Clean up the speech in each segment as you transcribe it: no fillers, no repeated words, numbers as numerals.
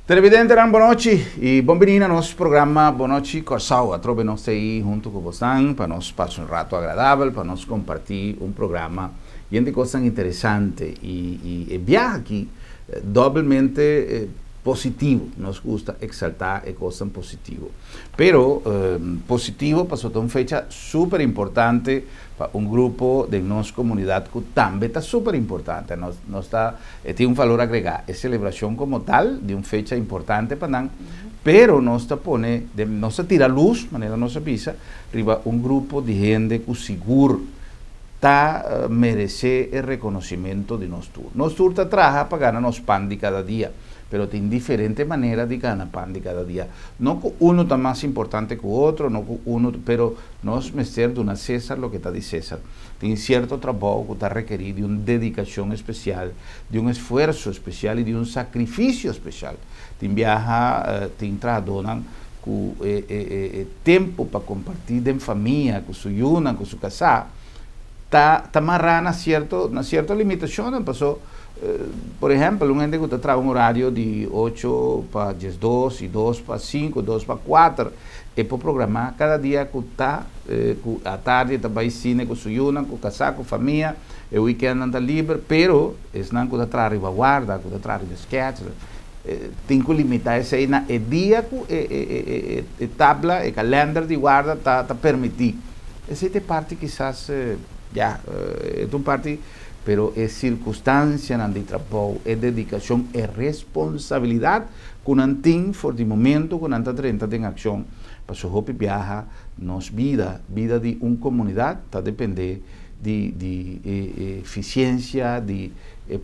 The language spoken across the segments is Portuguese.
Televidente, boa noite e bem-vindo ao nosso programa Boa Noite Corsau. Atrobe nós aí junto com vocês para nós passar um rato agradável, para nós compartilhar um programa de coisas interessantes e viajar aqui doblemente positivo. Nos gusta exaltar coisas positivas. Pero positivo para uma fecha super importante para um grupo de nossa comunidade que também está super importante. Nós tem um valor agregado. É celebração como tal de uma fecha importante para nós, pero nós tira luz, maneira nossa visa, riba um grupo de gente que seguro merece o reconhecimento de nós tour. Nós tour trabalha para ganhar nos pão de cada dia, pero tem diferente maneira de ganhar pão de cada dia. Não que um está mais importante que o outro, não que pero nós mestre de uma César lo que está de César. Tem certo trabalho que está requerido de uma dedicação especial, de um esforço especial e de um sacrifício especial. Tem viaja, tem trabalhador com tempo para compartilhar em família, com sua yuna, com sua casa. Está amarrado na certa limitação. Passou, por exemplo, um gente que trabalha um horário de 8 para 12, e 2 para 5, 2 para 4, e para programar cada dia que está, à tarde está vai cine com sua yuna, com casa, com família, e o weekend está livre, pero não que está trabalhando guarda, que está trabalhando sketch, tem que limitar isso aí na dia que tabla, calendário de guarda está permitido. Essa é a parte quizás é uma parte, pero é circunstância de trabalho, é dedicação, é responsabilidade que não tem for de momento que não está em ação. Para o hopi viaja, nos vida de uma comunidade está depender de eficiência, de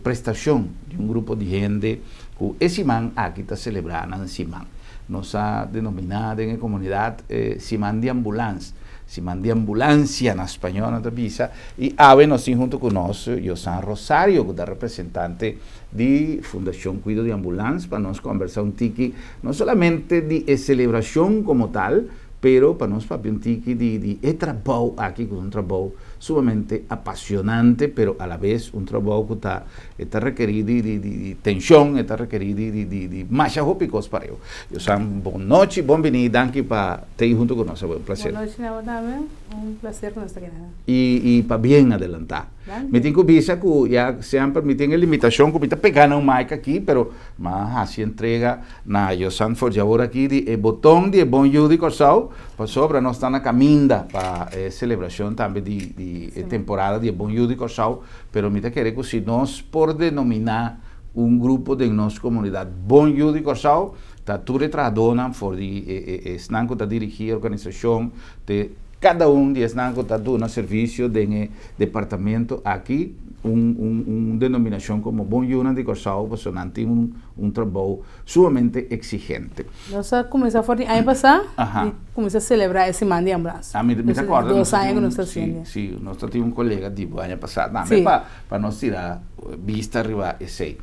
prestação de um grupo de gente que esse man aqui está celebrando esse man. Nós denominado em comunidade Simán de Ambulância. Simán de Ambulância na espanhol, na Tabisa, e ave nós junto conosco, eu sou Rosário, que é representante de Fundação Cuido de Ambulância, para nós conversar um tique, não somente de celebração como tal, pero para nós para um tique de trabalho aqui, que é um trabalho sumamente apaixonante, pero a la vez um trabalho que está requerido de tensão, está requerido de mais rópicos para eu. Eu sou boa noite, bem-vindo, danke para estar junto conosco, é um prazer. Boa noite, Navadame, um prazer que nós estamos aqui. E para bem adelantar. Me tenho que dizer que já sempre me tem a limitação que me está pegando um mic aqui, pero mas assim entrega na Yosan Forjador aqui de botão de bom de Corsau, para sobra nós está na caminda para celebração também de temporada de bom de Corsau, pero me querer que se nós por denominar um grupo de nossa comunidade bom de Corsau, está tudo tradona for de snanco está dirigir a organização de cada de snanco está dando serviço de departamento aqui denominação como Bom de Corsau, porque não tem trabalho sumamente exigente. Nós começamos a ano passado e começamos a celebrar esse Semana de Ambulância. Me recordo. 2 anos que nós estamos sim, nós tínhamos um colega de ano passado, também para nós tirar vista arriba esse.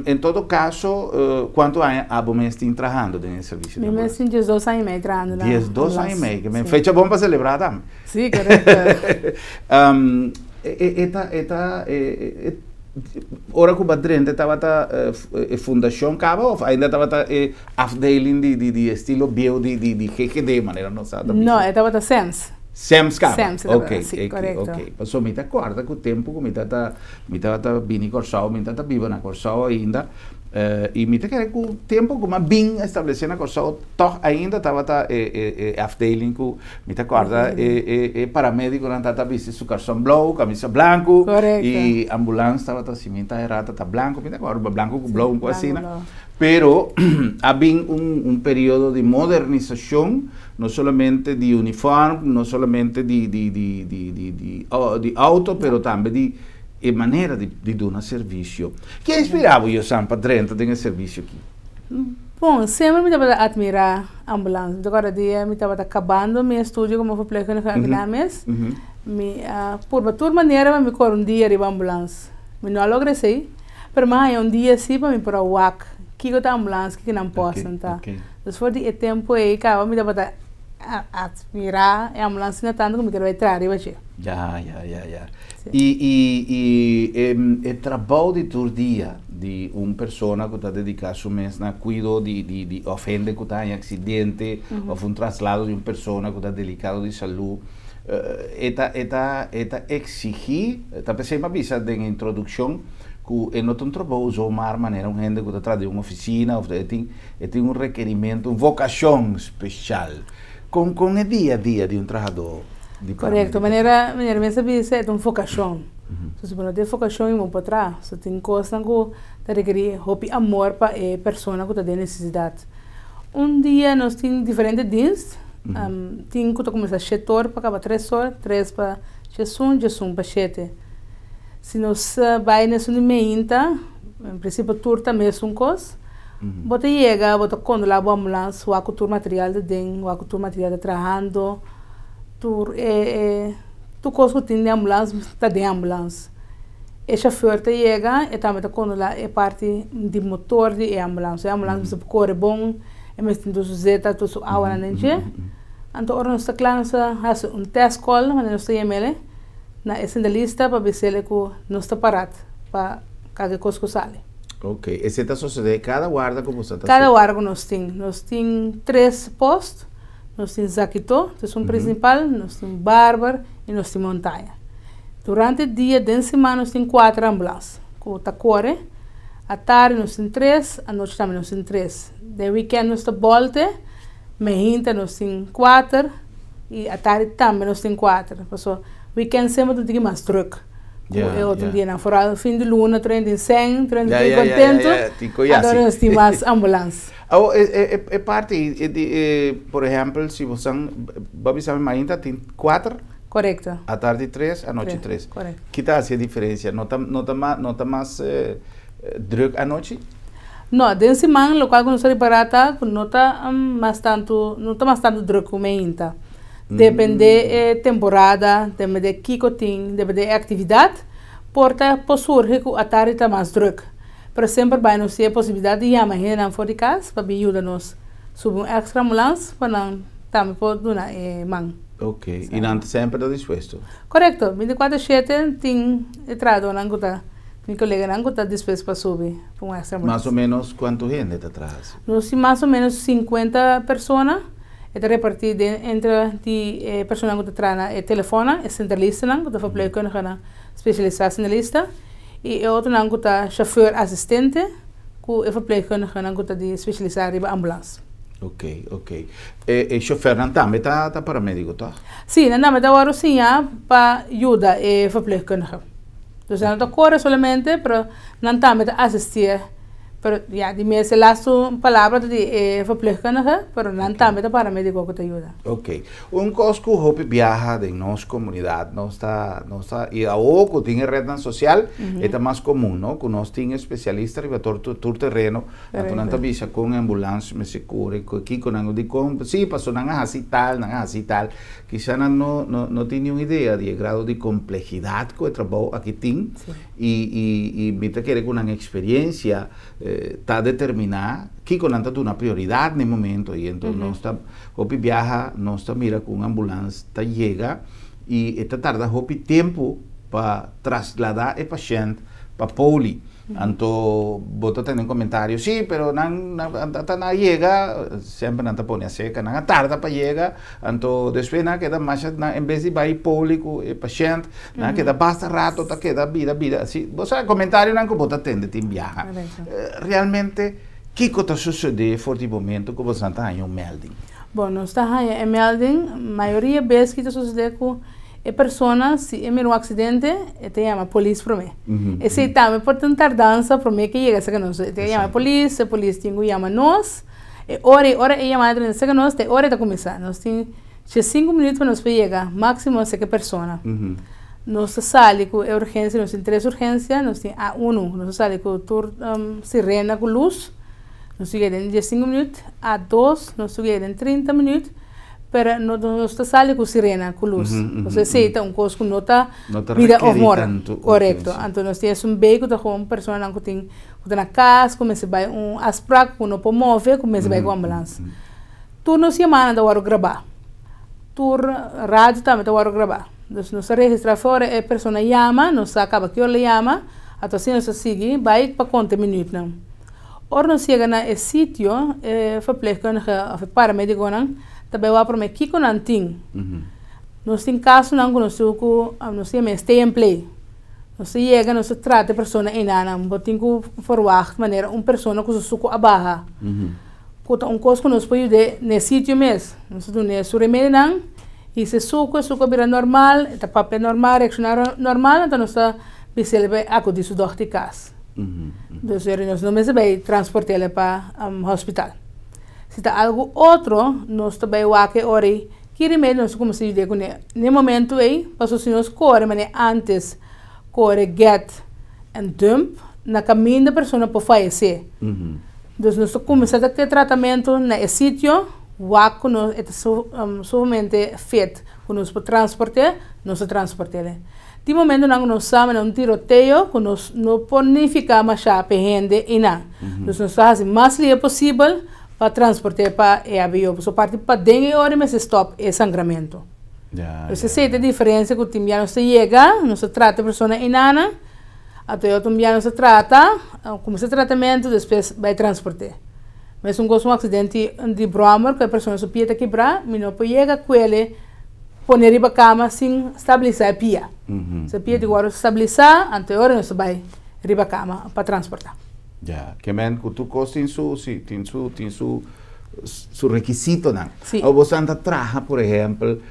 Em todo caso, quanto tempo você está trabalhando nesse serviço? Eu estou 12 anos e meio trabalhando. 12 anos e meio, que é fecha bom para celebrar também. Sim, correto. Ora que o Badrente estava a fundação cava ou ainda estava a afdeling de estilo bio de GGD maneira não sabe? Não, estava a SEMS. SEMS cava. Ok, sim, correto. Ok. Passou me acorda que o tempo que me estava vindo Corsau, me estava viva na Corsau ainda. E me querer que o tempo como bem estabelecido na Corsau, toch ainda estava afdeling que me acorda paramédico não estava visto su calção blau, camisa branco e ambulância estava assim, errada tá branco, me acorda branco com blau assim, pero havia período de modernização, não somente de uniforme, não somente de auto, pero também de maneira de dar serviço. Que inspirava o Sam para Trento ter serviço aqui? Bom, sempre me estava a admirar a ambulância. Agora dia me estava acabando meu estúdio como verpleegkundige academies. Por toda maneira me cor dia de ambulância. Me não logrei, mas dia sim para me para o WAC. Que a ambulância que não posso tá. Então foi de tempo aí que me estava admirar a ambulância tanto como que vai trazer hoje. Já. E o trabalho de todo dia de persona que está dedicada su mes na cuido de ofende que está en accidente o traslado de persona que está delicado de salud. Eta exigir, está pensando uma visa de introdução que não tem trabalho usar maneira gente que está atrás de uma oficina ou tem requerimento, uma vocação especial com o dia a dia de trabalhador. Correto, maneira pensa visa é uma vocação. Se você não tem vocação, não pode trás. Se tem coisas que requer amor para a pessoa que tem necessidade. Dia nós temos diferentes dias. Tem que começar a 7 horas para acabar 3 horas, 3 para 1 para 7. Se nós vai nessa meinta, em princípio tour também é uma coisa. Bota chega, bota quando lá a ambulância, o tour material de dentro, o tour material de trabalhando, tour tu coisa que tem de ambulância, está de ambulância. O chauffeur chega e também quando lá é parte de motor de ambulância. A ambulância corre bom, e mas tem tudo zeta, tudo água na gente. Então, ora nós está claro, nós faz test call, mas nós temos ele na essa lista para ver se ele não está parado para cada coisa que sale. Ok, esse está sucedendo cada guarda como você está. Cada guarda nós temos 3 postos, nós temos Zaquito, que é principal, nós temos Bárbara e nós temos Montanha. Durante o dia de semana nós temos 4 ambulâncias, que está corre. À tarde nós temos 3, à noite também nós temos 3. De weekend nós temos volta. Mehinta nós temos 4 e à tarde também nós temos 4. Porque weekend sempre tem mais truque. Outro dia na fora, fim de luna, treino de 100, treino de contento. Agora nós temos mais ambulância. É parte, por exemplo, se você vai saber Mehinta tem 4. Correto. À tarde 3, à noite 3. Correto. Que tal a diferença? Não está mais druk à noite? Não, de semana local que nós reparamos não está mais tanto druk como ainda. Depende da temporada, depende de que tem, depende da atividade, porta surge que a tarde está mais druk. Mas sempre vai nos ter a possibilidade de chamar gente na fora de casa para ajudar nos subir extra ambulância para também poder dar mão. Ok, e não sempre está disposto? Correto, 24/7 tem entrada na guta. Meu colega não está disposto para subir para um extra ambulância. Mais ou menos quanto gente está atrás? Nós temos mais ou menos 50 pessoas. Está repartido entre as pessoas que estão no telefone, a centralista, que está falando especializado centralista, e outro que está chauffeur assistente, que é falando que está especializado em ambulância. Ok. E chauffeur não também está paramédico, tá? Sim, não também está agora sim para ajudar a falando. Então, não está corre solamente, mas não também está assistir. Pero ya dime se las palavras de verpleegkundige, pero não também está paramédico que te ajuda. Ok. Coisa que hope viaja de nossa comunidade, não está e a que tem rede social, é mais comum, não? Que nós temos especialistas em todo terreno, então não está visa com ambulância, me segura, aqui com algo de com, sim, passou não é assim tal, quizá não tem nenhuma ideia de grau de complexidade que o trabalho aqui tem e me está querendo uma experiência está determinar que con anta una prioridad en el momento y entonces no está hopi viaja no está mira con una ambulancia está llega y esta tarda hopi tiempo para trasladar el paciente para poli anto bota tener un comentario sí pero no llega siempre no te pone a seca no tarda para llega anto después na queda más en vez de ir poli con el paciente na queda basta rato ta queda vida sí vos sabes comentario no bota atende te viaja realmente que está sucedendo por el momento que você está em melding? Bom, nós estamos em melding, maioria vezes que está sucedendo com a pessoa, se é um acidente, te chama a polícia para mim. E se também por tentar dança para mim que chega a nós, te chama a polícia tem que chamar nós, e hora é chamada a nós, te hora está começar. Nós temos 5 minutos para nós chegar, máximo a essa pessoa. Nós saímos com urgência, nós temos 3 urgências, nós temos A1, nós saímos com sirena com luz, nós chegamos em 15 minutos, A2, nós chegamos em 30 minutos, pero nós saímos com sirena com luz. Você aceita coisa que não está vida ou morte. Correto. Então nós temos B que uma pessoa que está na casa, começa a vai asprar, que não pode mover, começa a vai com a ambulância. Tudo nós chamamos para gravar. Tudo rádio também para gravar. Nós registramos fora, a pessoa chama, nós acaba que ela chama, Então, assim, nós seguimos, vai para conta minutos, não. Ora, nós chegamos na sítio, verpleegkundige, of paramédico, não, também vai para aqui com não tem. Nós temos casos, não, que nós temos stay and play. Nós chegamos, nós trata a pessoa em nada, nós temos que forward, de maneira, uma pessoa que se suco a barra. Quando coisa que nós podemos fazer nesse sítio mesmo, nós temos o remédio, não, e se suco vira normal, o papel normal, reaccionar normal, então nós precisamos acudir isso de casa. Então, nós não precisamos transportar para o hospital. Se está algo outro, nós também vamos que que remédio nós como se diz, no momento aí, passou se nós corre, mas antes corre get and dump, na caminho da pessoa para falecer. Então, nós começamos a ter tratamento nesse sítio, que nós é somente feito, que nós podemos transportar, De momento, nós sabemos um tiroteio, que nós não podemos ficar mais perrende e não. Nós fazemos o mais livre possível para transportar para o avião. Só parte para dentro da hora, mas stop o sangramento. Você sente a diferença que o time não se chega, não se trata a pessoa inana, até o time não se trata, começa o tratamento, depois vai transportar. Mas um acidente de broma, que a pessoa se pia quebrar, mas não pode chegar com ele, pôr ele para a cama sem estabilizar a pia. Se a pia de agora estabilizar, até a hora não se vai para a cama para transportar. Que men que tu tem su requisito, não? Sim. Ou você anda traja, por exemplo,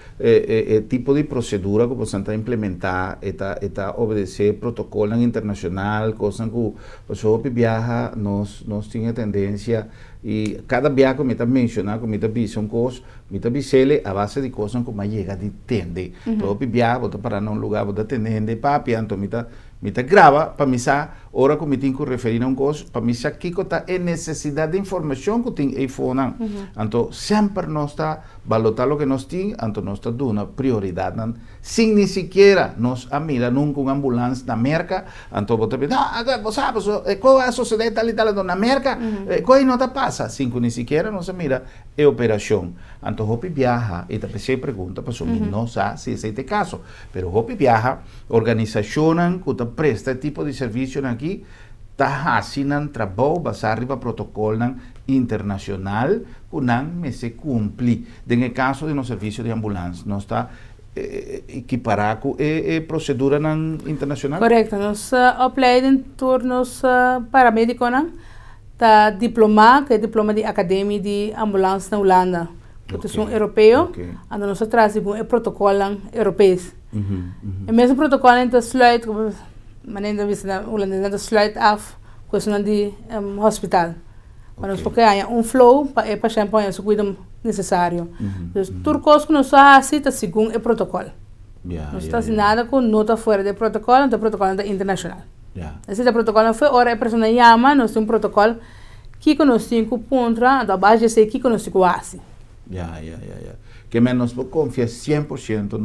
tipo de procedura que você anda implementar, obedecer protocolo internacional, coisa que você viaja, nós temos tendência e cada viagem que me está mencionando, que me está dizendo coisas, me está dizendo a base de coisas que me chega de tende. Todo viagem, você para num lugar, você atende papi, então me está grava para me saber hora que me tenho que referir a coisa, para me saber que é necessidade de informação que tem aí fora. Então, sempre nós está valorar o que nós temos, então nós está dando prioridade. Sem nem sequer nós a mira nunca uma ambulância na América, então você diz, você sabe, qual é a sociedade tal e tal na América, qual não está passa, sem que nem sequer nós a mira é operação. Então, Hopi viaja, e também se pergunta, mas não sabe se esse é o caso, mas Hopi viaja, organização que presta tipo de serviço aqui, está assinando trabalho basado em protocolo internacional que não se cumpre. No caso de no serviço de ambulância, não está equiparado com a procedura internacional? Correto. Nós opleiding turnos paramédicos, está diploma, que é diploma de academia de ambulância na Holanda. Proteção europeu, e nós trazemos o protocolo europeu. O mesmo protocolo está sluit, maneira de Holanda sluit af, questão de hospital. Para nós porque há flow para o paciente põe o cuidado necessário. Então, tudo que nós fazemos segundo o protocolo. Não está nada com nota fora do protocolo, então o protocolo é internacional. Esse protocolo foi hora a pessoa chama, nós temos um protocolo que nós temos que pontra, da base de ser que nós temos que fazer. Que menos confia 100%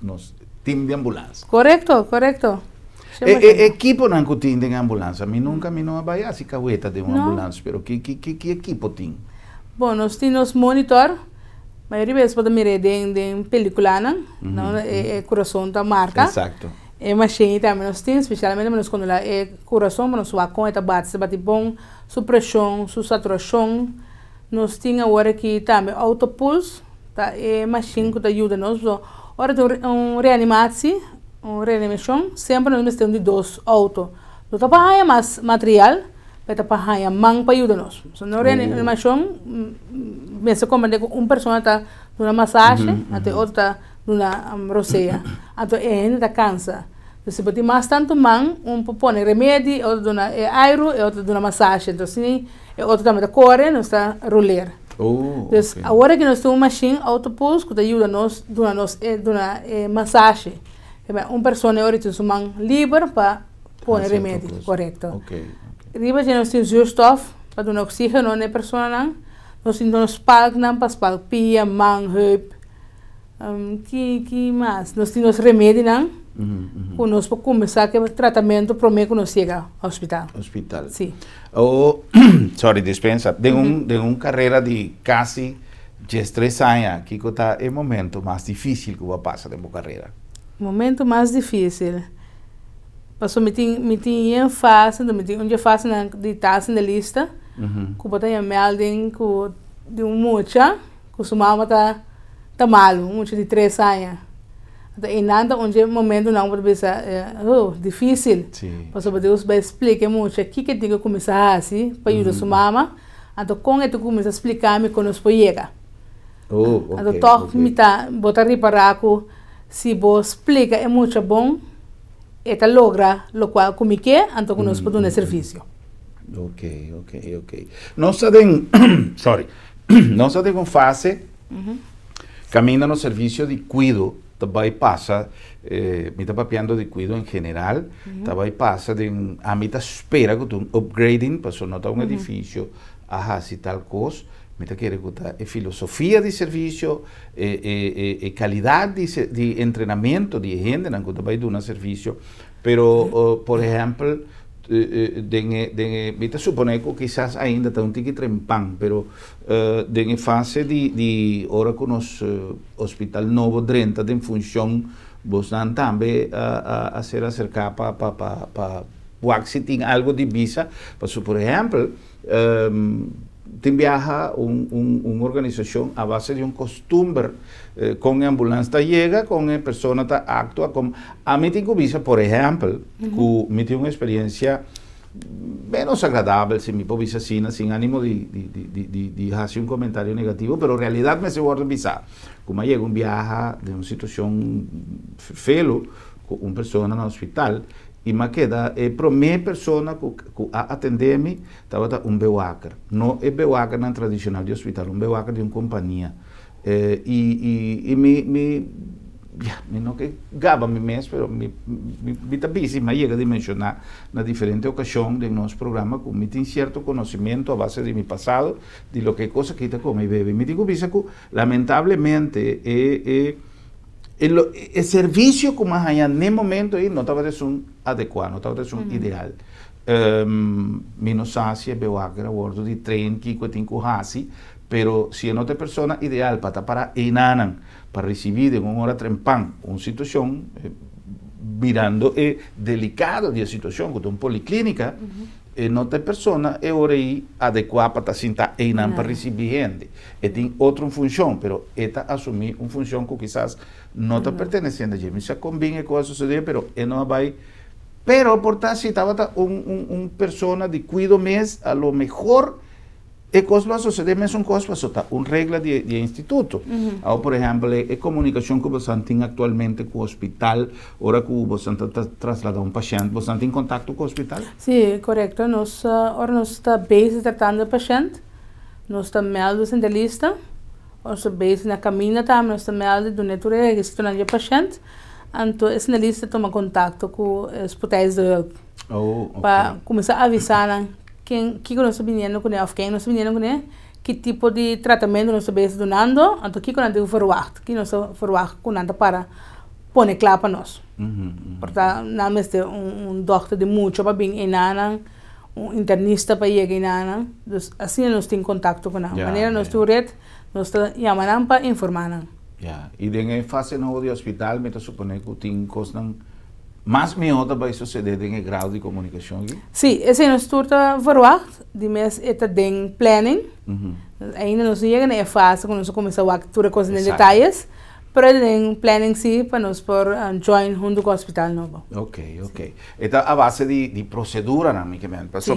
nos time de ambulância. Correto. Equipo não que tem de ambulância, nunca não vai a cahueta de uma ambulância, pero que equipo tem? Bom, nós temos monitor, a maioria vezes pode mirar de película, não é coração da marca. Exato. É machine também nós temos, especialmente nós quando é coração, nós vamos com esta bate bom, sua pressão, sua saturação. Nós temos agora que também autopulse, tá? É machine que ajuda nós. Hora de reanimação, sempre nós temos de dois autos. Nós temos para mais material, para para mão para ajudar nós. So, na reanimação, mesmo como uma pessoa está numa massagem, até outra está numa roceia. Então, ainda cansa. Se você mais tanto mão, põe remédio, outro dá aero, outro dá massagem. Então, assim, outro também corre, nós está roller. Então, agora que nós temos uma machine autopulse que ajuda nós, dá massagem. Uma pessoa agora tem sua mão livre para pôr remédio, correto. Riba nós temos zuurstof para dar oxígeno na pessoa. Nós temos spalk para spalk pia, mão, heup. Que mais? Nós temos remédio, quando nós podemos começar o tratamento para que nós chega ao hospital. Sim. Sorry, dispensa. De uma carreira de quase 3 anos, que está o momento mais difícil que você passa de uma carreira? O momento mais difícil. Passou me tinha em fase, me tinha onde fase na de taça na lista. Que botar em melding com de mucha, que sua mama tá malo, mucha de 3 anos. Então, e nada onde momento não pode pensar, difícil. Passou Deus vai explicar muito aqui que tem que começar assim para ajudar sua mama. Então com ele começa a explicar me quando os chega. Então toque me tá botar reparar que se você explica é muito bom, eta logra lo qual como que então nós podemos dar serviço. Ok. Nós sabemos, sorry, nós sabemos fase, caminha no serviço de cuido, também passa, me está papiando de cuido em geral, também passa de a mim está espera que um upgrading, para notar um edifício, se tal coisa, me está querendo que filosofia de serviço, qualidade de treinamento de gente, não que também dá um serviço, pero, por exemplo, me supone que quizás ainda está tiki trempan, pero en fase de ahora con los hospital novo drenta de función vos dan también a ser acercar para si algo de visa, por ejemplo, te viaja una organización a base de un costumbre con ambulancia llega, con persona actúa con a mí tengo visa, por ejemplo, que me tengo una experiencia menos agradable, si me puedo visa sin ánimo de hacer un comentario negativo, pero en realidad me se guarda visa. Como llega un viaje de una situación feo con una persona en el hospital, y me queda, para mi persona que atendeu-me, estava um bewaker. Não é bewaker na tradicional de hospital, um bewaker de uma companhia. Não que gaba me mês, mas me está busy, mas chega a mencionar na diferente ocasião de nosso programa, que me tem certo conhecimento a base de meu passado, de lo que coisa que está com meu bebê. Me digo que, lamentavelmente, el servicio como hay en el momento no estaba adecuado, no estaba ideal. Mi no sé si es bewaker a bordo de tren que tem que hasi, pero si es otra persona ideal para enanan, para recibir en una hora trempan, una situación mirando delicado de situación, con una policlínica, outra persona é hora aí adequada para sentar e não para receber gente. E tem outra função, mas esta assumir uma função que quizás não está pertencendo a gente. Se combina com a sociedade, mas não vai. Pero, portanto, se estava uma pessoa de cuido mês, a lo melhor, e coisa a sociedade mesmo coisa para uma regra de instituto. Ou, por exemplo, a comunicação que você tem atualmente com o hospital, hora que você está trasladando um paciente, você tem contato com o hospital? Sim, correto. Nós estamos bem tratando o paciente, nós estamos meldos na lista, nós estamos bem na caminho, nós estamos meldos do neto registrando o paciente, então essa lista toma contato com os hospitais de health, para começar a avisar que nós estamos vindo com ele, quem nós estamos vindo com ele, que tipo de tratamento nós estamos dando, então que nós temos que nós estamos com nada para pôr claro para nós. Portanto, não é doctor de muito para vir em Nana, internista para ir em Nana, assim nós temos contato com ele. De maneira nós estamos chamando para informar. E em fase nova de hospital, me supõe que tem coisas mais melhor vai suceder em grau de comunicação? Sim, esse é o nosso verwacht, de mês é tem planning, ainda não chega na fase quando nós começamos a atuar coisas em detalhes, mas tem planning sim para nós por join junto com o hospital novo. Ok. Esta a base de procedura, não me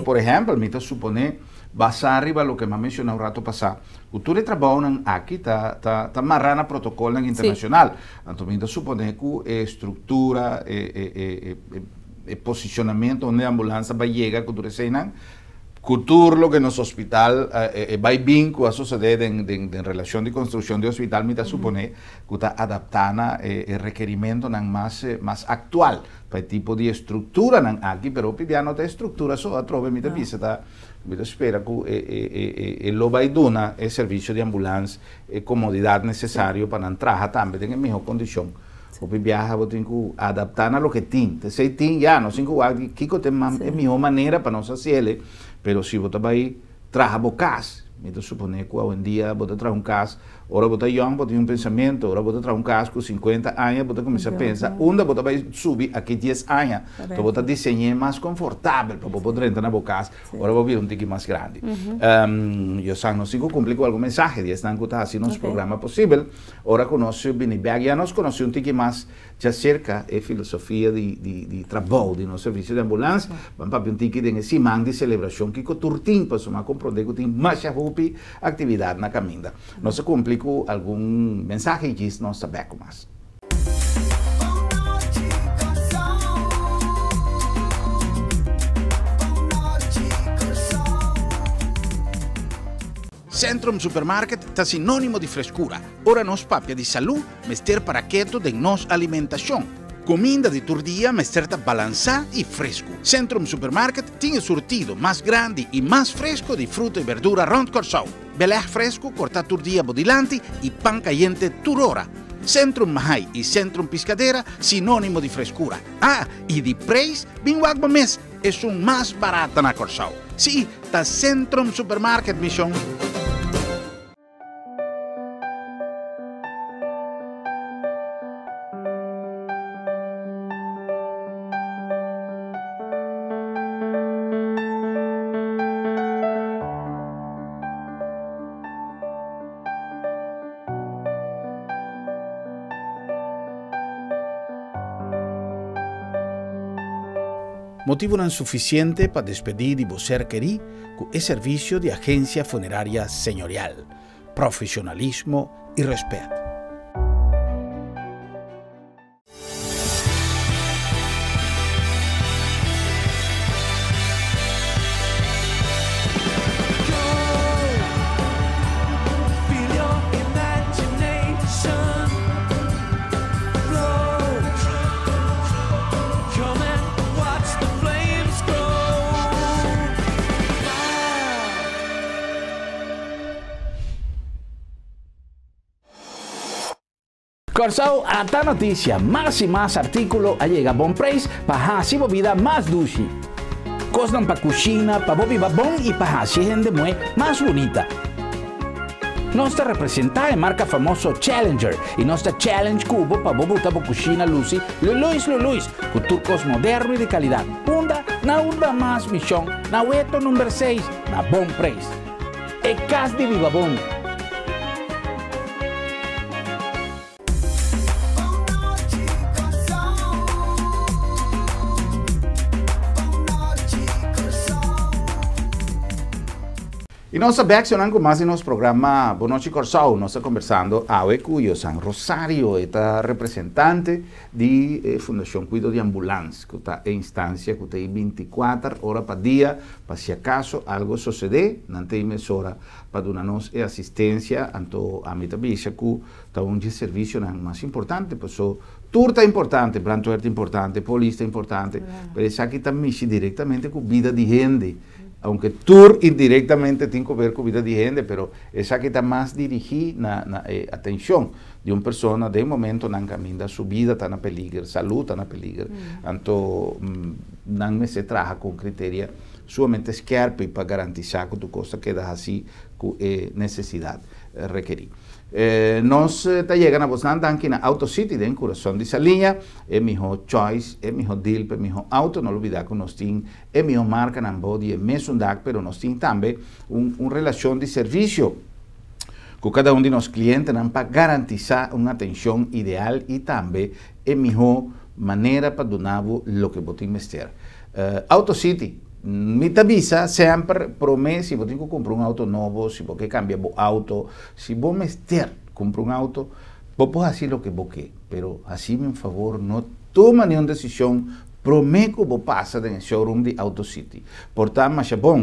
por exemplo, me supõe basar arriba lo que me mencionou o rato passado. O tu trabalha aqui tá amarrando protocolo internacional. Então, me supõe que a estrutura, o posicionamento onde a ambulância vai chegar, que tu receinan, cultura lo que nos hospital vai bem com a sociedade em relação de construção de hospital, me supõe que está adaptando o requerimento mais atual para o tipo de estrutura aqui, mas o piano da estrutura só a trova me pisa me espera que lo vai dar o serviço de ambulância e comodidade necessário para entrar também em melhor condição. O viaja vou ter que adaptar a lo que tem. Se tem já, não sei que tem a melhor maneira para nós fazer, mas se você vai trabalhar bocas, Me supone que hoy en día vos te traes un caso, ahora vos estás young, vos tienes un pensamiento, ahora vos te traes un caso con 50 años, vos te comienzas a pensar, vos te vas a subir aquí 10 años, entonces vos te diseñas más confortable para vos poder entrar en la casa, ahora vos vienes un ticket más grande. Yo sé, no sigo cumplir con algún mensaje, ya están haciendo un programa posible, ahora conoce Binibag, ya nos conoce un ticket más ya cerca de filosofía de trabajo, de nuestro servicio de ambulancia, vamos a un ticket en ese man de celebración que con turtín, pues vamos a comprender que tiene más actividad na caminda. No se complica algún mensaje y dice no sabe más. Centrum Supermarket está sinónimo de frescura. Ora nos papia de salud, mester para keto de nos alimentación. Comida de turdia mesterta balançada e fresco. Centrum Supermarket tiene surtido más grande y más fresco de fruta y verdura rond Corsau. Belé fresco, corta turdia bodilante y pan caliente turora. Centrum Mahai y Centrum Piscadera, sinónimo de frescura. Ah, y de preço, binguagba mes, es un más barata na Corsau. Sí, está Centrum Supermarket, mission. Motivo não suficiente para despedir de você querer com o serviço de agência funerária senhorial, profissionalismo e respeito. Corsau, esta noticia, más y más artículos llega a bom preço para hacer vida más dulce. Cosas para cocina, para vivir bom y para hacer gente más bonita. Nuestra representante es marca famoso Challenger y nuestra Challenge Cubo para botar para cocina Lucy, Luluis, con turcos modernos y de calidad. Punda, na urba más misión, na hueto número 6, na bom preço. E cas de viva bom. E nós reaccionando mais em nosso programa Boa Noite Corsau, nós estamos conversando hoje com o San Rosario, é representante da Fundação Cuido de Ambulância, que está em instância, que tem 24 horas por dia, para se acaso algo suceder, não tem mais hora para dar-nos assistência, então a minha bicha que está um serviço mais importante, pessoal. Turta é importante, plantuerta é importante, polícia é importante, mas isso aqui também mexe diretamente com a vida de gente. Aunque tour indirectamente tiene que ver con vida de gente, pero esa que está más dirigida na atención de una persona de momento en camino su vida está en peligro, salud está en peligro, entonces no se trabaja con criterios sumamente scarpi para garantizar que tu cosa queda así con necesidad requerida. Nos llegan a bastante aquí en AutoCity, en corazón de esa línea, es mi choice, es mi deal, es mi auto, no olvidar que nos tiene, es mi marca, en body, es mi sundag, pero nos tiene también una relación de servicio con cada uno de los clientes para garantizar una atención ideal y también es mejor manera para donar lo que vos tienes que hacer. AutoCity, mi avisa sempre promete, se você tem que comprar um auto novo, se você cambia o auto, se você mester comprar um auto, você pode fazer o que você quer, mas assim, por favor, não toma nenhuma decisão, promete que você passa no showroom de AutoCity. Portanto, mas é bom,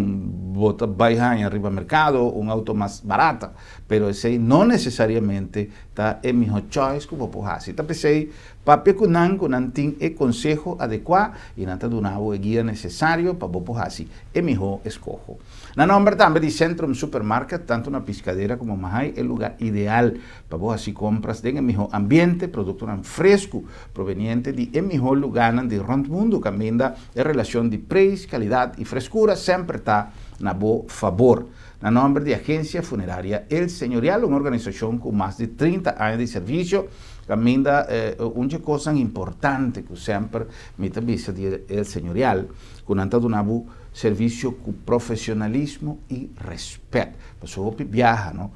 você vai em arriba mercado, um auto mais barato, mas esse não necessariamente está em minha choice que você pode fazer. Então, pensei, papel que não tem o consejo adequado e não está dando o guia necessário para você fazer. É melhor escolher. Na nome também de Centrum Supermarket, tanto na Piscadera como Mahai, é o lugar ideal para você fazer compras de melhor ambiente, produto fresco, proveniente de melhor lugar de rond mundo, que ainda a relação de preço, qualidade e frescura sempre está na bo favor. Na nombre de Agencia Funeraria El Señorial, una organización con más de 30 años de servicio, caminda una cosa importante que siempre me dice El Señorial, con anta donabu servicio con profesionalismo y respeto. Pues o viaja, ¿no?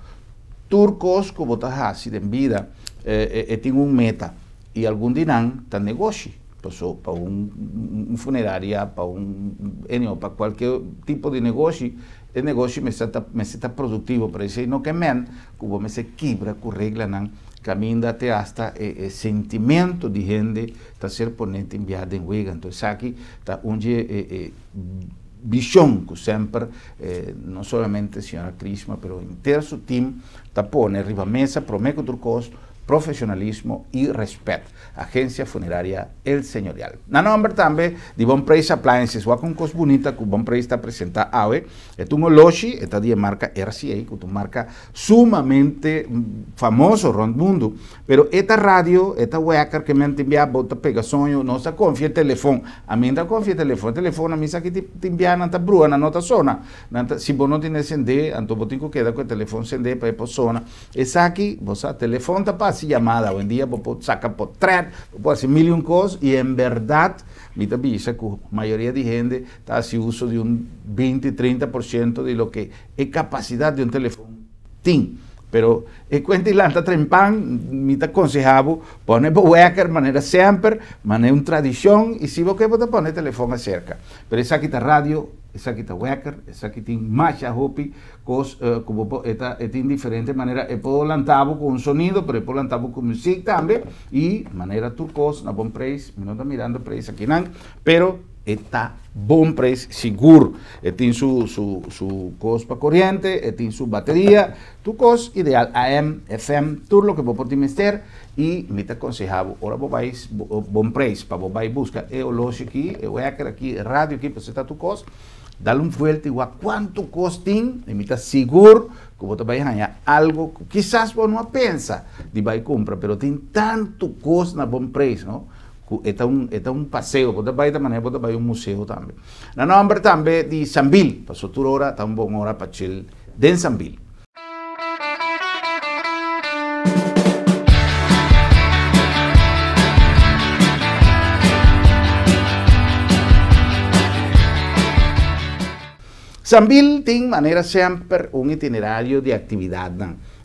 Turcos que botas así de vida, tienen un meta y algún dinan tan negocio. Para un funeraria, para cualquier tipo de negocio, el negocio me está productivo, pero si no que como me se quebra, con regla, caminda hasta el sentimiento de gente, está ser ponente enviada en huelga. Entonces aquí está una visión que siempre, no solamente señora Crisma, pero entero su team, está pone arriba mesa, promete turcos, profesionalismo y respeto. Agencia Funeraria El Señorial. Na nombre también de Bon Praise Appliances, o con cos bonita que Bon Praise está presenta hoy. Es un Oloshi, esta de marca RCA, que es una marca sumamente famoso en el mundo. Pero esta radio, esta Wecker que me envía bota pegação, no se confía el teléfono. A mí no confía el teléfono a mí sabe que te envía nanta brua, na nota zona. Si vos no tienes encender, anto botico queda con el teléfono encender para ir zona. Esa aquí, vos a teléfono está para llamada, hoy en día vos saca por thread, puede hacer mil y un cosas, y en verdad, me dice que la mayoría de gente está haciendo uso de un 20-30% de lo que es capacidad de un teléfono. Pero cuenta y lanta trempan, me aconsejaba poner Wecker manera siempre, manera una tradición, y si vos que vos poner teléfono cerca. Pero esa aquí está radio, esa aquí está Wecker, esa aquí tiene macha hopi, como esta en diferentes maneras, puedo lantarlo con un sonido, pero puedo lantarlo con música también, y manera turcos, na Bon Praise, me no está mirando Praise aquí, pero está Bon Praise seguro, tiene su costo corriente, tiene su batería, tu costo ideal AM, FM, todo lo que vos podés meter y me te aconsejaba, ahora vos vais Bon Praise, para vos vais buscar el Oloshi aquí, el Wecker aquí, el radio aquí, pues está tu costo, dale un fuerte igual cuánto costin, y me te seguro que vos te vais a ganar algo que quizás vos no pensa de vai comprar, pero tiene tanto costo na Bon Praise, ¿no? Este es un paseo, porque de manera porque vai un museo también. Na nombre también de Sambil, pasó tu hora, está un buen hora para chill de Sambil. Sambil tiene manera siempre un itinerario de actividad.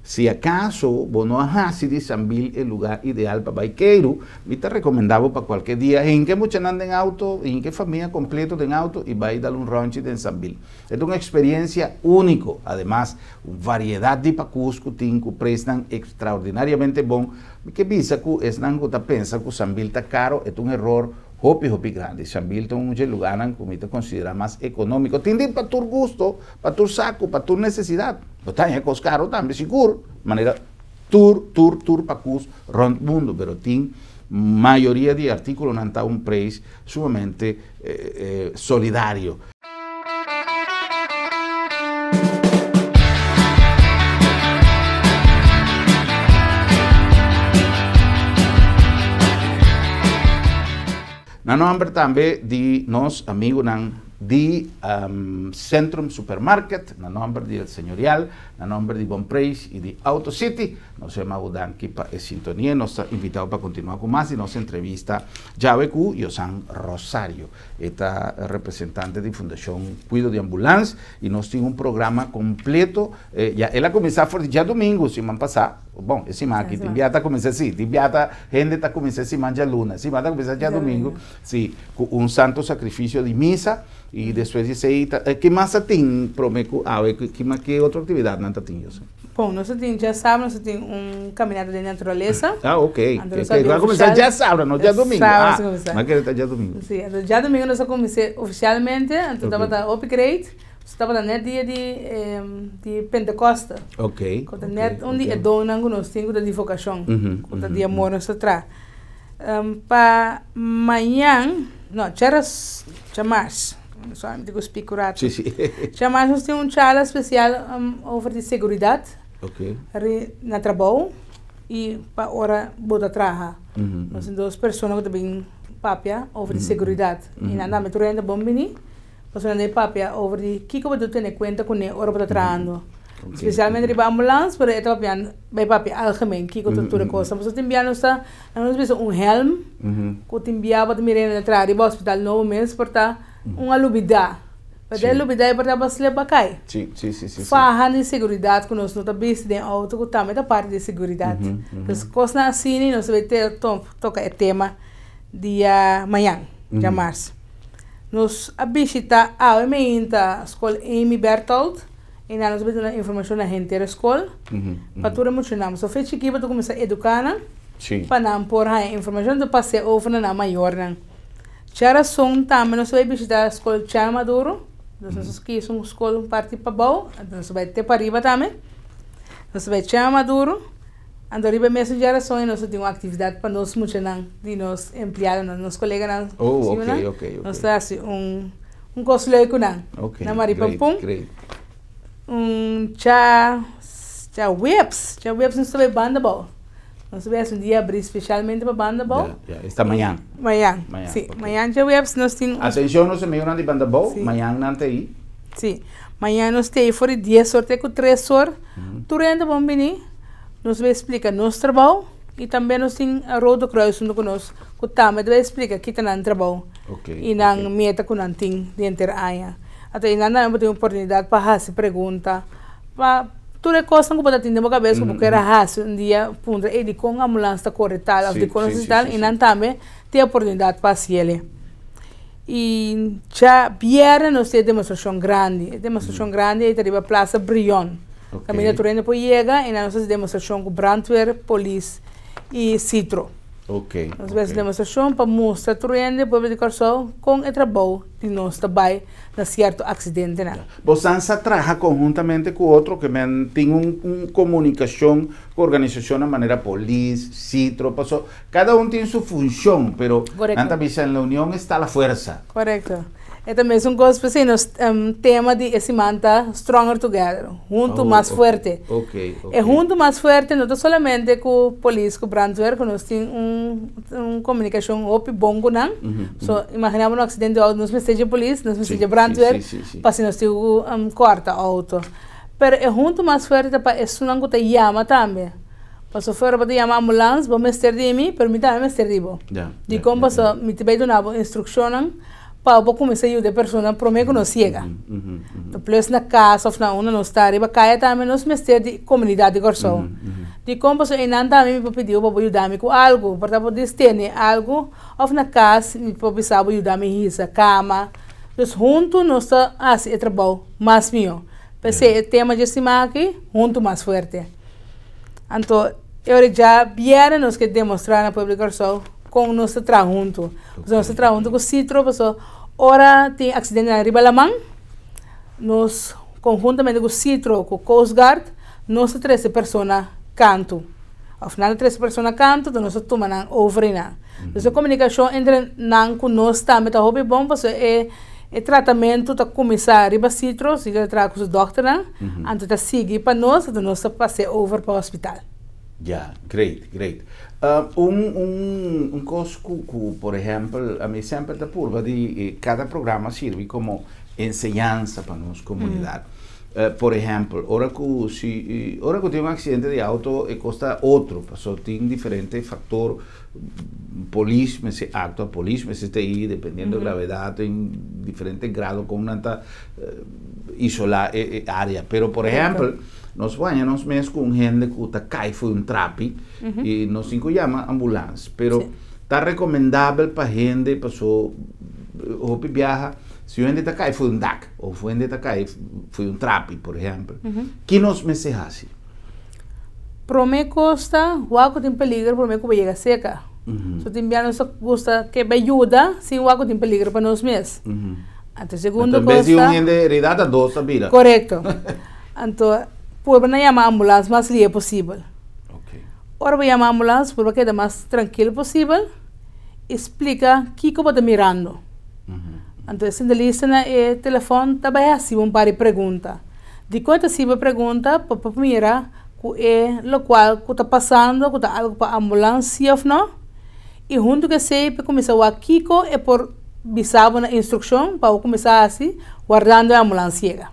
Si acaso vos no has de Sambil el lugar ideal para baiqueiro, me te recomendaba para cualquier día en que muchos andan en auto, en que familia completa en auto y va a dar un rancho en Sambil. Es una experiencia única, además, una variedad de pacus que prestan extraordinariamente bon, que visa que es nango ta pensa que Sambil está caro, es un error hopi grande. Sambil es un lugar que me considera más económico. Tiene para tu gusto, para tu saco, para tu necesidad. No está cos caro también, seguro. Manera tour pacus rond mundo, pero tiene mayoría de artículos a un precio sumamente solidario. Na nombre también de nos amigos de Centrum Supermarket, na nombre del Señorial, na nombre de Bon Praise y de Auto City, nos llamamos aquí para sintonía, nos ha invitado para continuar con más y nos entrevista Javeku Yosan Rosario, esta representante de Fundación Cuido de Ambulancia, y nos tiene un programa completo, ya él ha comenzado ya domingo, semana pasada, bom, esse semana aqui, tem biata começar assim, tem biata, gente está começando semana de luna, semana está começando já domingo, sim, com um santo sacrifício de missa, e depois disso aí, que mais tem, prometo, que outra atividade não tem isso? Bom, nós temos, já sabe, nós temos caminhada de natureza. Ah, ok. Vai começar já sábado, não já domingo. Sábado, mas que está já domingo. Sim, já domingo nós comecei oficialmente, então estava da upgrade, estava da net dia de Pentecosta. Ok. Quando net onde é dona nós temos da divulgação, quando dia mora nós atrás. Para amanhã, não, chamas. Só me digo espicurato. Sim, sim. Chamas nós temos charla especial over de segurança. Ok. Na trabalho e para hora botar traja. Nós temos duas pessoas que também papia over de segurança. E nada me trouxe ainda bom bini Pues andei papia over die kiko wat doet in cuenta con ne ora traando. Especialmente riba ambulance, pero eta papia bij papia algemeen kiko tot de costa. Pues timbiano sta, nós vemos helm, que timbiaba de mirena na tra riba hospital novo mês porta lubida. Mas a lubida é para basle bacai. Sim. Fahan de segurança que nós não tá bem de auto que também da parte de segurança. As coisas assim nós vai ter toca é tema dia amanhã, de março. Nós a visita a a escola Amy Bertold e nós vamos dar informação na gente da escola. Para tudo emocionamos. Só fez aqui para tu começar a educar, para não pôr a informação do passeio over na maior. Chara som também nós vamos visitar a escola Chá Maduro. Nós aqui é uma escola parte para bom, nós vamos ter para riba também. Nós vamos Chá Maduro. Ando riba mesmo geração e nós temos uma atividade para nós muito de nós empregados, nossos colegas. Ok. Nós temos curso leico na Maripa Pum. Chá webs nós temos banda boa. Nós vamos dia abrir especialmente para banda boa. Esta manhã. Sim, amanhã já webs nós temos. Atenção, nós temos de banda boa, amanhã não tem. Sim, amanhã nós temos for 10 horas até com 3 horas. Tu renda bom venir. Nós vamos explicar nosso trabalho e também nós temos a Rodo Cruz onde conosco. Que também vai explicar que está no trabalho. E na meta que nós temos dentro da área. Até ainda não temos oportunidade para fazer perguntas. Para tudo é coisa que pode atender a cabeça, porque era fácil um dia, e de com a ambulância corretal, de com e não também tem a oportunidade para fazer. E já vieram nós temos demonstração grande. E tem a Praça Brion. Também a Turenda por chega e nós temos demonstração com Brandweer, Polícia e Citro. Nós temos demonstração para mostrar a Turenda para ver com o trabalho de nós também na certo acidente. Você trabalha conjuntamente com outro que tem uma comunicação com a organização de maneira Polícia, Citro, cada tem sua função, mas na união está a força. Correto. É também um coisa assim, nós tema de esse manta Stronger Together, junto mais forte. É junto mais forte, não somente com a polícia, com o brandweer, que nós temos uma comunicação bom com nós. Imaginamos um acidente, nós precisamos de polícia, nós precisamos de brandweer, para nós temos corta auto. Mas é junto mais forte para isso não que te chama também. Para se for para chamar ambulância, vamos ter de mim, para mim também vamos ter de mim. De como para me te vai dar uma instrução para começar a ajudar a pessoa para mim que não chega. Depois na casa ou na onde nós está, riba caia também nós mestre de comunidade de corção. De como se ainda também me pediu para ajudar-me com algo, para poder ter algo, ou na casa me pode ajudar-me a cama. Então junto nós está assim é trabalho mais meu. Pensei o tema de cima aqui, junto mais forte. Então eu já vieram nós que demonstrar na publicação com o nosso trabalho junto. Nós trabalhamos junto com o Citro, ora tem acidente na Ribalamang, nós conjuntamente com o Citro, com o Coast Guard, nós 13 pessoas canto. Ao final de 13 pessoas canto, nós tomamos over. Então a comunicação entre nós também está bom, porque o tratamento está começar a Citro, se ele traz com o doutor, então está seguir para nós passar over para o hospital. Great. Coisa que, por exemplo, a mim sempre está por de cada programa serve como ensinança para nossa comunidade. Por exemplo, ora que tem um acidente de auto e custa outro, tem diferentes fatores, polícia, mas acto a polícia, mas TI, dependendo da gravidade, em diferentes graus, como não está isolada a área. Pero, por exemplo, nós vamos mesmo com gente que está cai foi trapi e nós cinco chama ambulância, pero está recomendável para gente passou ou viaja se gente está cai foi DAC ou gente está cai foi trapi, por exemplo, que nós me se assim. Para mim custa, o água tem peligro, para mim que vai seca. So tem bem nossa custa que vai ajuda, se o água tem peligro para nós mesmos. Até segundo custa. Então, vez de heredada dois sabira. Correto. Então por não chamar a ambulância mais livre possível. Ora vai chamar a ambulância por que é mais tranquilo possível. Explica o que você está mirando. Então, se você lista no telefone, também assim um par de perguntas. De quanto se pergunta, para mirar que é o qual que está passando, que está algo para a ambulância ou não. E junto que sei, para começar o Kiko é por bisava na instrução para começar assim, guardando a ambulância.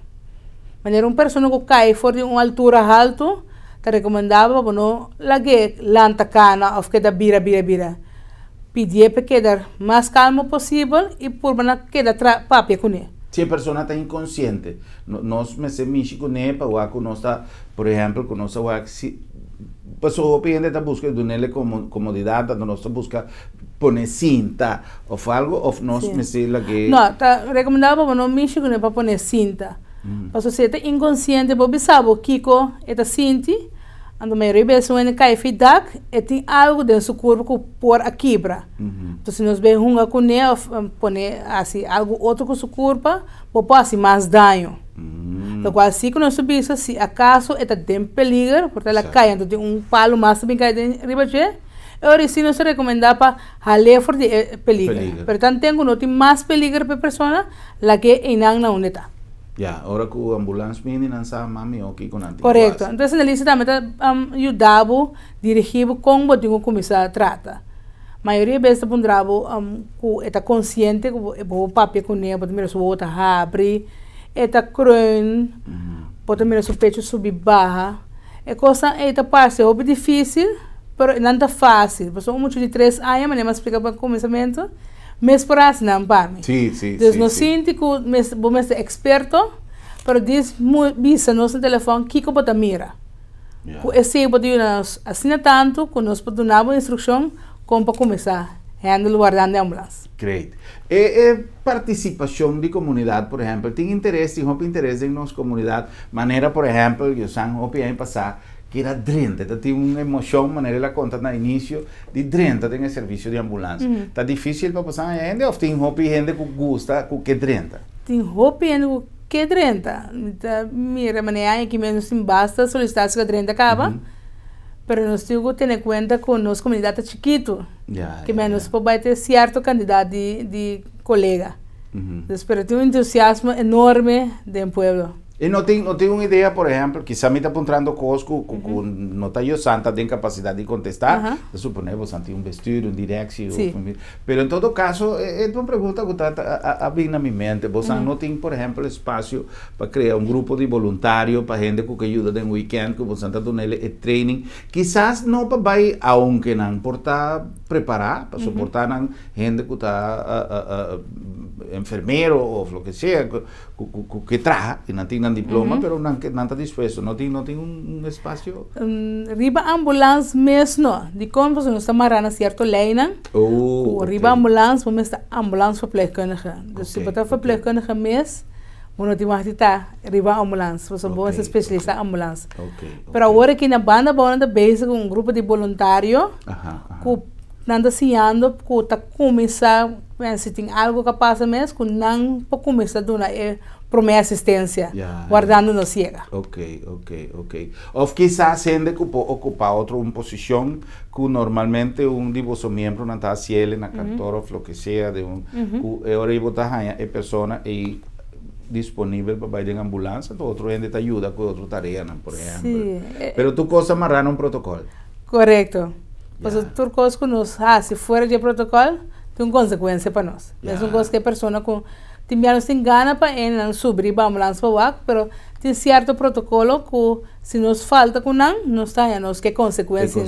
Mas uma pessoa que cai fora de uma altura alta, te recomendava para não lague lanta cana ou que da bira. Pedir para quedar mais calmo possível e por não quedar papel com ele. Se a pessoa está inconsciente, nós me se mexer com ele para que nós está, por exemplo, com nós se pessoa pende está buscando nele comodidade, nós está busca poner cinta ou algo, ou nós me se lá que não, tá recomendava para não mexer com ele para poner cinta. Para você está inconsciente, para saber o que está sentindo, a maioria das vezes cai feedback e tem algo dentro do corpo que por a quebra. Então se nós vemos um com ele, poner assim algo outro com o corpo, pode fazer mais dano. Então quase que nós subimos se acaso está em peligro, porque ela cai, então tem um palo mais bem caído em riba de, eu sim nós recomendamos para haler for de peligro. Portanto tem tem mais peligro para a pessoa, lá que não está. Ya, ahora que a ambulância vem não sabe mami aqui com antigo. Correto. Então a lista também ajudava dirigir como o começar a tratar. A maioria das vezes está consciente que o papel com ele, pode mirar sua outra abre, está crânio, pode mirar seu peito subir barra. É coisa esta parte é difícil, mas não é fácil. Pessoa muito de 3 anos, mas não explica para o começamento. Mas por assim não para mim. Sim. Então não sinto que vou ser experto, mas diz bisa no telefone que pode mira. Esse pode assina tanto que nós podemos dar uma instrução como para começar a handle guardando a ambulância. Great. Participação de comunidade, por exemplo, tem interesse em nossa comunidade, maneira, por exemplo, eu sei que passar que era drenta, tem uma emoção, maneira ela conta no início, de drenta tem serviço de ambulância. Está difícil para passar a gente ou tem gente que gosta com que drenta? Tem gente que drenta. Mira, maneira que menos basta solicitar que a drenta acaba, mas nós temos que ter em conta que nossa comunidade é chiquito, que menos pode ter certo candidato de colega. Pero tem um entusiasmo enorme do povo. E não tem uma ideia, por exemplo, que se me está apontando coisas que não está eu santa tem capacidade de contestar, eu suponho que você tem um vestido, um direct, mas em todo caso, é uma pergunta que está bem na minha mente. Você não tem, por exemplo, espaço para criar um grupo de voluntários para gente que ajuda no weekend, que você está dando ele training, quizás não para vai aunque não por estar preparar, para suportar gente que está enfermeiro ou o que seja, que trabalha e não tem diploma, pero não está disposto, não tem espaço. Riba ambulância mesmo, de como você não está marando certo lei, riba ambulância, vamos estar ambulância verpleegkundige. Dus se você verpleegkundige mesmo, você tem que estar riba ambulância, você pode ser especialista em ambulância. Pero agora aqui na banda, vamos estar com um grupo de voluntários, que não está ensinando, que está começando, se tem algo que passa mesmo, que não pode começar a dar para minha assistência, guardando no cega. Ok. Ou quizás gente que ocupa outra posição que normalmente de vossos membros não está haciendo na cantora ou o que seja, agora eu vou a pessoa disponível para ir em ambulância, então outro gente te ajuda com outra tarefa, por exemplo. Pero tu cosa amarrar um protocolo. Correto. Mas outra coisa que nós, se fora de protocolo, tem uma consequência para nós. É uma coisa que a pessoa com tem gana para subir a ambulância para o ar, mas tem certo protocolo que se nos falta com não está nós que consequência.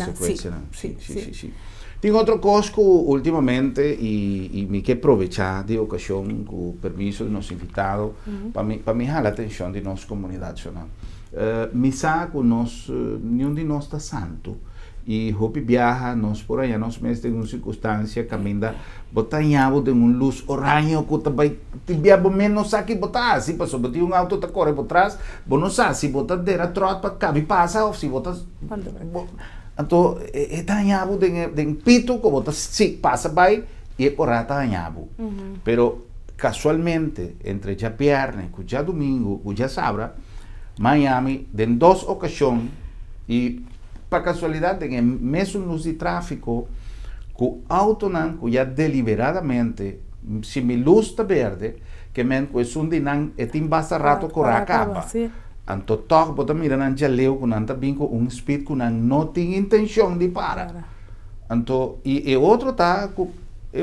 Sim. Tem outra coisa que ultimamente e me quer aproveitar de ocasião com o permisso de nosso invitado para me chamar a atenção de nossa comunidade. Me sabe que nenhum de nós está santo. E hopi viaja, nós por aí, nós mesmos temos uma circunstância, caminha, botanhavo de uma luz orange, que também, tibiabo menos aqui botar, se passou, botar um auto tá corre por trás, bom não sabe, se botar dera trot para cá, passa, ou se botar, então, é tanhavo de pito, que botar, se passa vai, e é correta tanhavo. Pero, casualmente, entre já viernes, que já domingo, que já sábado, Miami, em 2 ocasiões, e para casualidade, em mesmo luz de tráfico, que o auto não, que já deliberadamente, se me luz está verde, que men que é um de não, é tem basta rato que acaba. Então, toque, bota mira não já leu, que não está bem com speed, que não tem intenção de parar. Então, e outro tá,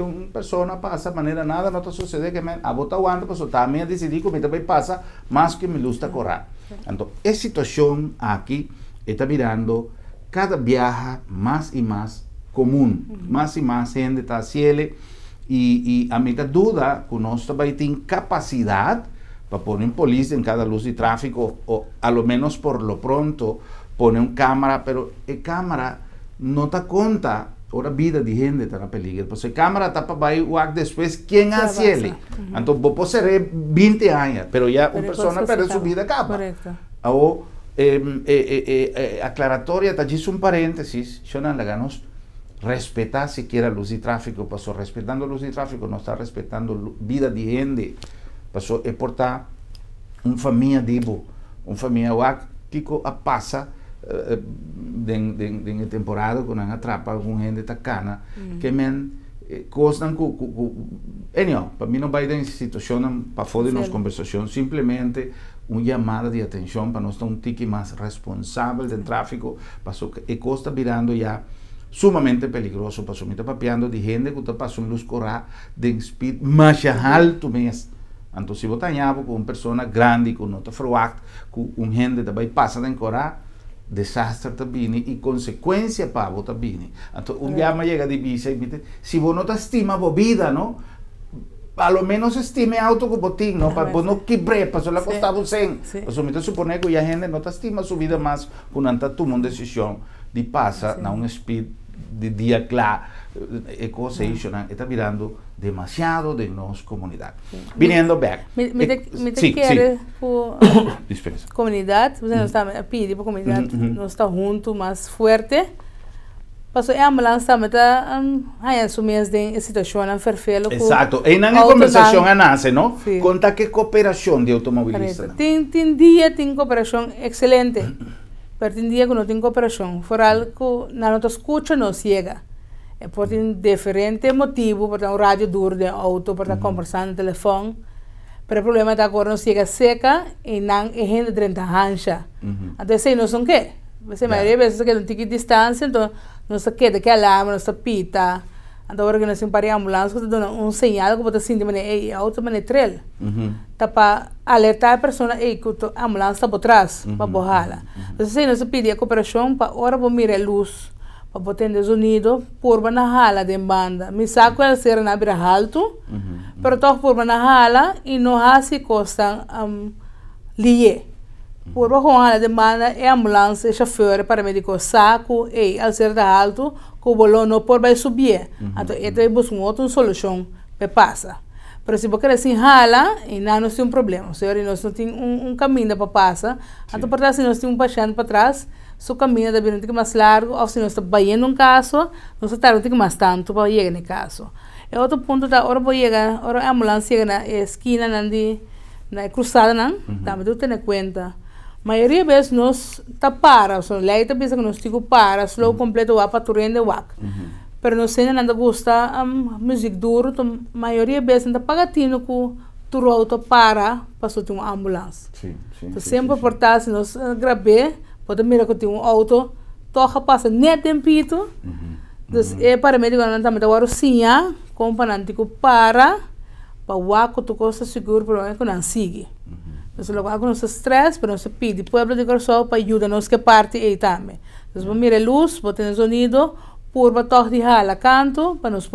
uma pessoa passa de maneira nada não está sucedendo que a bota aguanta, mas também a decidir que também passa mais que me lusta correr. Então, essa situação aqui está virando cada viaja mais e mais comum, mais e mais gente está haciendo e a minha dúvida que nós também tem capacidade para pôr polícia em cada luz de tráfego ou, ao menos por lo pronto, pôr câmera, pero a câmera não dá conta a vida de gente está na peligro. Porque a câmera está para vai o depois quem hace ele. Então, pode ser 20 anos, pero já uma pessoa perde sua vida acaba. Ou aclaratória, está disso parênteses, eu não ganamos respetar sequer a luz de tráfego, passou respeitando a luz de tráfego, não está respeitando a vida de gente, passou é portar uma família uma família que passa de temporada quando atrapa algum gente tacana que men costam para mim não vai dar situação para foder nossa conversação, simplesmente uma chamada de atenção para nós ter um tique mais responsável do tráfego, passou e costa virando já sumamente peligroso, passou me está papeando de gente que está passando luz correr de speed mais alto mesmo. Então, se você está com uma pessoa grande, que não está fruact, com gente que vai passar de correr, desastre também e consequência para você também. Então, dia chega de bicha e diz, se você não estima a vida, não? Pelo menos estime auto que você tem, não? Para não quebrar, para só custar você. Porque me supõe que a gente não estima sua vida mais quando está tomando decisão de passar na um speed de dia claro, e coisa isso, está virando demasiado de nossa comunidade. Vindo back. Me quer comunidade, você não está pedindo para a comunidade, não está junto, mais forte. Passou a ambulância também está assumir a situação na ferfelo. Exato. E na conversação nasce, não? Conta que cooperação de automobilista. Tem dia tem cooperação excelente. Pero tem dia que não tem cooperação. For algo que não escuta, não chega. É por diferente motivo, por um rádio duro de auto, por estar conversando no telefone. Pero o problema é que agora não chega seca e não é gente de 30 anos. Então, sei não são que. Você maioria vezes que não tem distância, então não se queda que alarma, não se pita. Então, agora que nós temos para ambulância, que dá um sinal que você sente que a auto é trail. Tá para alertar a pessoa que a ambulância está por trás, para borrá-la. Então, se nós pedimos a cooperação, para hora para mirar a luz, para botar no sonido, por na hala de banda. Me saco ela ser na beira alto, pero toque por na hala e não há se costa lié. Por baixo hala de banda, é ambulância, chauffeur, paramédico, saco, e ao ser da alto, que o bolão não por vai subir. Então, é buscar outra solução para passar. Mas se você assim hala, e não tem problema. Se nós não tem caminho para passar, então, por trás, se nós temos paciente para trás, o caminho deve ser mais largo, ou se nós estamos vendo um caso, nós estamos mais tanto para chegar no caso. E outro ponto da hora para chegar, a hora a ambulância chega na esquina, na cruzada, também tu tem em conta. A maioria das vezes nós está para, o lei pensa que nós temos para, slow completo o patrulha de wak. Pero nós ainda gosta música duro, a maioria das vezes não está pagando com o auto para ter uma ambulância. Então sempre portar, se nós gravamos, pode mirar que tem um auto, toca passa nem tempito. Então é para mim, quando também agora sim, companhia para o wak tu costa seguro para que não siga. Nós colocamos nosso stress, para nós pedir o povo de Coração para ajudar-nos que parte aí também. Nós vamos mirar a luz, botar no sonido, por bater de hala canto, para nós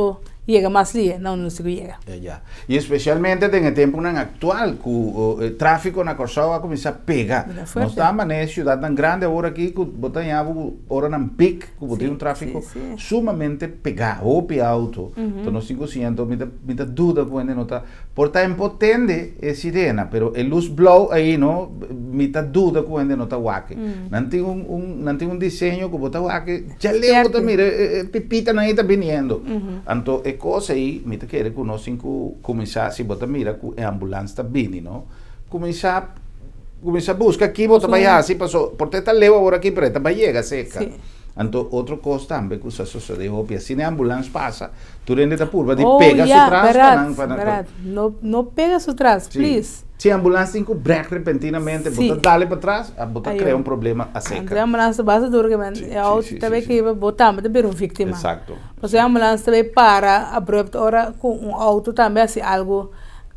chegar mais ali, não nos chega. E especialmente no tempo atual, que o tráfego na Coração vai começar a pegar. Nós estamos na cidade tão grande agora aqui, que botamos hora na pico, que tem um tráfego sumamente pegado, ou alto. Então nós estamos conscientes, muita dúvida quando não está. Por estar impotente é sirena, mas a luz blow aí, não, muita dúvida quando não está waque. Não tem desenho que bota waque, já leu, mira, pipita não está vindo. Então é coisa aí, me quer que nós começar se bota mira que a ambulância está vindo, não? Começar a buscar aqui, bota para assim passou, porque está leu agora aqui para vai chegar seca. Então, outra coisa também que você sucede, se a ambulância passa, tu rende da curva, de pega su trás para não pega su trás, please. Se a ambulância tem que break repentinamente, bota dali para trás, bota cria um problema a seca. A ambulância basta duramente, é auto também que botar, mas também vítima. Exato. Porque a ambulância também para abrupto hora com auto também assim algo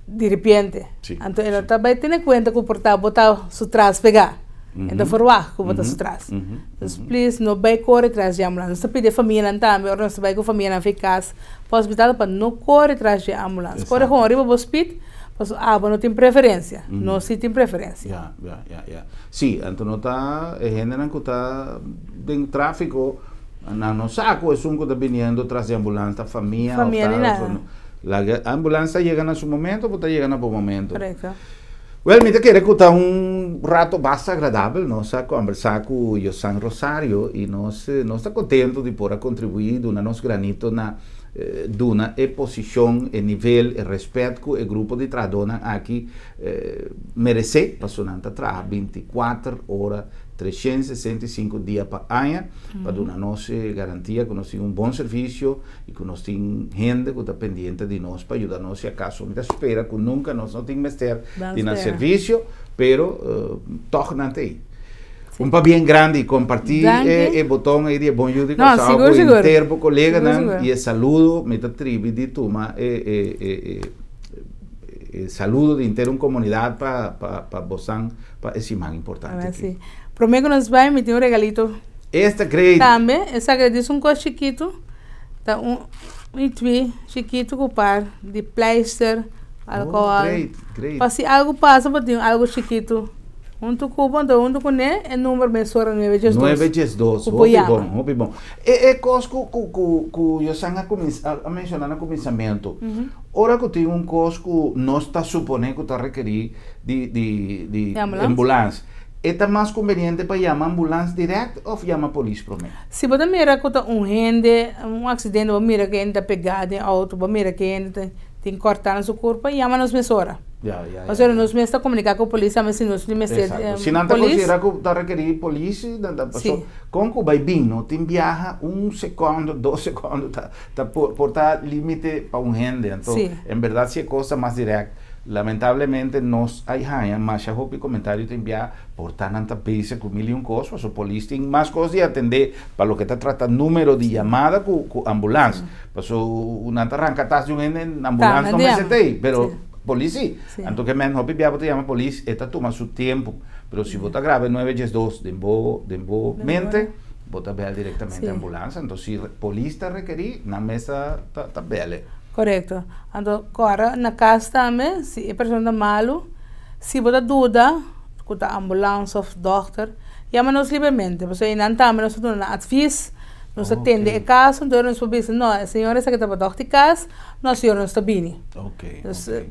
de repente. Então ela também tem conta que portar botar su trás pegar. Então forward que botar su trás. Então please não vai correr atrás de ambulância. Você pede família também, ou não se vai com família ficar para o hospital para não correr atrás de ambulância. Corre com arriba para o hospital. Não tem preferência, não se tem preferência. Sim, então não está, é gente que está em tráfico, não saco, é um que está vindo atrás de ambulância, família, a ambulância chega no seu momento, ou está chegando no momento. Correto. Well, me quero escutar rato bastante agradável, nós conversar com o Yosan Rosario e nós estamos contentos de poder contribuir do nosso granito na duna e posição e nível e respeito que o grupo de tradona aqui merece, passando a trabalhar 24 horas, 365 dias para ano, para dar nossa garantia que nós temos bom serviço e que nós temos gente que está pendente de nós para ajudar nós, se acaso me espera que nunca nós não temos mestre de serviço, pero torna aí. Um para bem grande, compartilhe e botão aí de bom juízo com o interpo colega e saludo, me tribo de turma saludo de inteira comunidade para Bosan, para esse mais importante. Prometo que nós vamos me ter regalito. Esta great. Também, essa great é coisa chiquito, tá tweet chiquito com par de pleister, alcohol. Great. Para se algo passa, para algo chiquito. Um tucubo, um tucuné, é número mensura 9 9 Hobby bom. É coisa que eu sangue a mencionar no começamento. Ora que tem coisa que nós está supondo que está requerir de ambulância. É mais conveniente para chamar ambulância direto ou chamar a polícia primeiro? Se você mira que rende, acidente, você mira que ainda pegado em auto, você mira que ainda tem que cortar no seu corpo, chama nos mensura. Ou seja, nós mesmos comunicar com a polícia, mas se nós não se não está considerando que está requerir polícia, como que vai bem, não tem viaja 1 segundo, 2 segundos, está por estar limite para rende. Então, em verdade, se é coisa mais direta. Lamentavelmente, nós aí mas já houve comentário de enviar por tanta peça com 1.000 coisas, a polícia tem mais coisas de atender para o que está tratando número de chamada com ambulância. Passou uma arranca de uma ambulância não me setei, pero polícia. Então que menos houve viajar para chamar polícia, está tomando seu tempo, pero se você grave 912 de boa mente, você vai diretamente a ambulância. Então se a polícia requerir, na mesa está bem. Correto. Então, agora, na casa também, se a pessoa está malo, se você dúvida, com a ambulância ou doctor, chama-nos livremente. Porque não também nós damos advice, nós atendemos a casa, então nós podemos dizer, não, a senhora está para doctor casa, nós senhora está bem.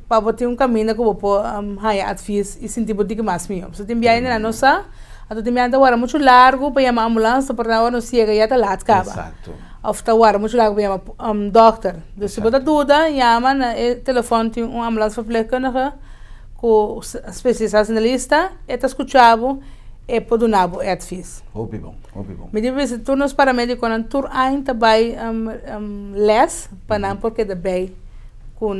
Para você ter caminho que você pode advice e sentir que é mais meu. Você tem viagem na nossa, então tem viagem agora muito largo, para chamar a ambulância, para agora não chega e até lá acaba. Exato. Of the war, moet je laten bij dokter. Dus je moet dat doen, ja, maar het telefoon tem ambulansverpleegkundige, com especialista, et escuchavo e podunabo advies. Hopi bom. Me diz, tu nos paramédicos não tur ainda vai les, para porque daí com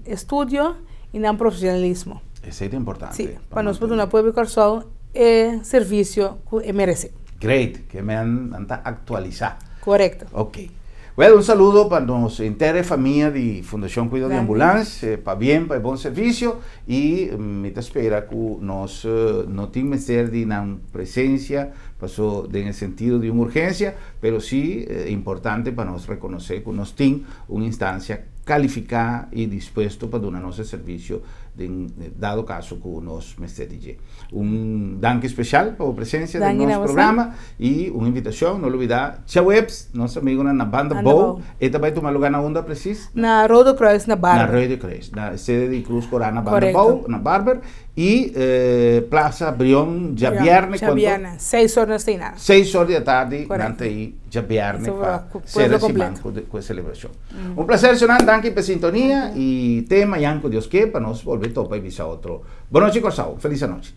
estudo e não profissionalismo. Isso é importante. Sim, para nós poder público só é serviço que merece. Great, que me han actualizar. Correcto. Ok. Well, un saludo para nuestra entera familia de Fundación Cuidado de Ambulancia, para buen servicio y me espera que nos no tiene que ser de una presencia, pasó en el sentido de una urgencia, pero sí importante para nos reconocer que nos tiene una instancia calificada y dispuesto para dar nuestro servicio, dado caso que nos mestre. Un danke especial por la presencia de nuestro programa y una invitación, no olvidar, Chawebs, nuestro amigo na banda Bow, esta vai tomar lugar na onda precis? Na Rodo Cruz, na Barber. Na Rodo Cruz, na sede de Cruz Corana, banda Bow, na Barber, e Plaza Brion, já viernes, 6 horas da tarde. 6 horas da tarde, nante aí, já viernes, para ser esse banco com a celebração. Um prazer, Sonan, danke por sintonia e tema, Yanko Dios que, para nós volver topa e visar outro. Boa noite, Corsal, feliz noite.